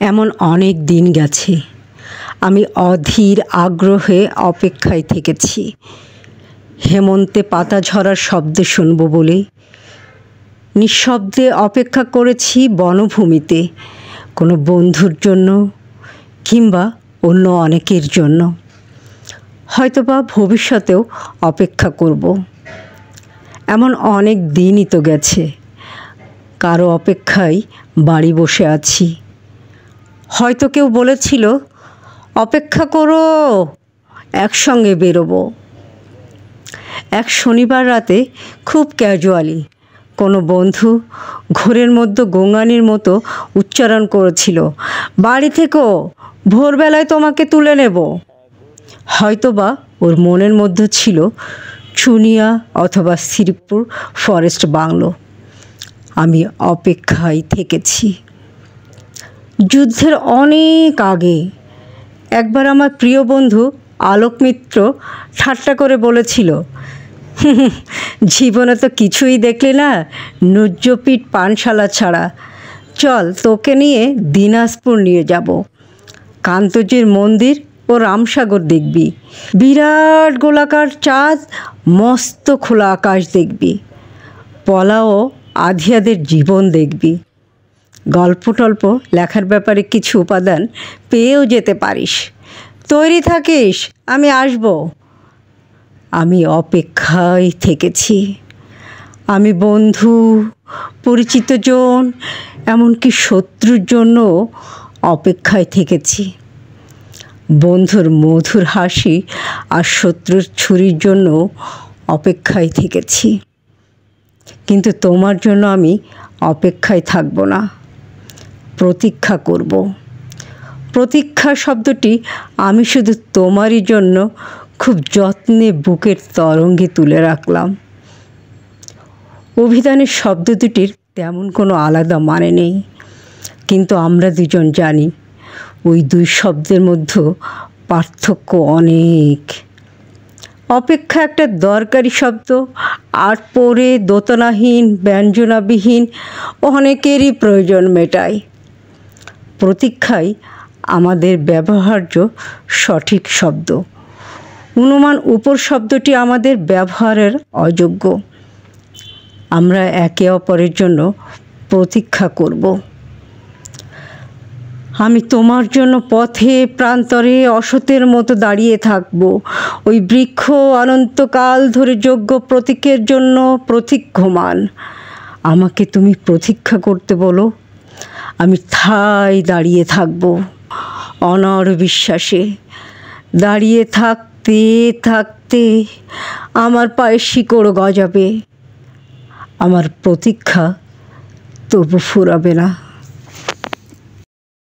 এমন অনেক দিন গেছে আমি অধীর আগ্রহে অপেক্ষায় থেকেছি। হেমন্তে পাতা ঝরার শব্দ শুনব বলে নিঃশব্দে অপেক্ষা করেছি বনভূমিতে, কোনো বন্ধুর জন্য কিংবা অন্য অনেকের জন্য। হয়তোবা ভবিষ্যতেও অপেক্ষা করব। এমন অনেক দিনই তো গেছে, কারো অপেক্ষায় বাড়ি বসে আছি। হয়তো কেউ বলেছিল অপেক্ষা করো, একসঙ্গে বেরোবো। এক শনিবার রাতে খুব ক্যাজুয়ালি কোনো বন্ধু ঘোরের মধ্যে গোঙানির মতো উচ্চারণ করেছিল, বাড়ি থেকেও ভোরবেলায় তোমাকে তুলে নেব। হয়তোবা ওর মনের মধ্যে ছিল চুনিয়া অথবা শ্রীপুর ফরেস্ট বাংলো। আমি অপেক্ষায় থেকেছি। যুদ্ধের অনেক আগে একবার আমার প্রিয় বন্ধু আলোক মিত্র ঠাট্টা করে বলেছিল, জীবনে তো কিছুই দেখলি না নুজ্জপিঠ পানশালা ছাড়া, চল তোকে নিয়ে দিনাজপুর নিয়ে যাব। কান্তজির মন্দির ও রামসাগর দেখবি, বিরাট গোলাকার চাঁদ, মস্ত খোলা আকাশ দেখবি, পলা ও আধিয়াদের জীবন দেখবি। গল্প টল্প লেখার ব্যাপারে কিছু উপাদান পেয়েও যেতে পারিস। তৈরি থাকিস, আমি আসব। আমি অপেক্ষায় থেকেছি। আমি বন্ধু, পরিচিতজন, এমনকি শত্রুর জন্য অপেক্ষায় থেকেছি। বন্ধুর মধুর হাসি আর শত্রুর ছুরির জন্য অপেক্ষায় থেকেছি। কিন্তু তোমার জন্য আমি অপেক্ষায় থাকব না, প্রতীক্ষা করব। প্রতীক্ষা শব্দটি আমি শুধু তোমারই জন্য খুব যত্নে বুকের তরঙ্গে তুলে রাখলাম। অভিধানের শব্দ দুটির তেমন কোনো আলাদা মানে নেই, কিন্তু আমরা দুজন জানি ওই দুই শব্দের মধ্যে পার্থক্য অনেক। অপেক্ষা একটা দরকারি শব্দ, আর পরে দোতনাহীন ব্যঞ্জনাবিহীন অনেকেরই প্রয়োজন মেটায়। প্রতীক্ষাই আমাদের ব্যবহার্য সঠিক শব্দ, অনুমান উপর শব্দটি আমাদের ব্যবহারের অযোগ্য। আমরা একে অপরের জন্য প্রতীক্ষা করব। আমি তোমার জন্য পথে প্রান্তরে অসতের মতো দাঁড়িয়ে থাকব, ওই বৃক্ষ অনন্তকাল ধরে যোগ্য প্রতীকের জন্য প্রতীক্ষমান। আমাকে তুমি প্রতীক্ষা করতে বলো, আমি ঠায় দাঁড়িয়ে থাকব অনড় বিশ্বাসে। দাঁড়িয়ে থাকতে থাকতে আমার পায়ে শিকড় গজাবে, আমার প্রতীক্ষা তবু ফুরাবে না।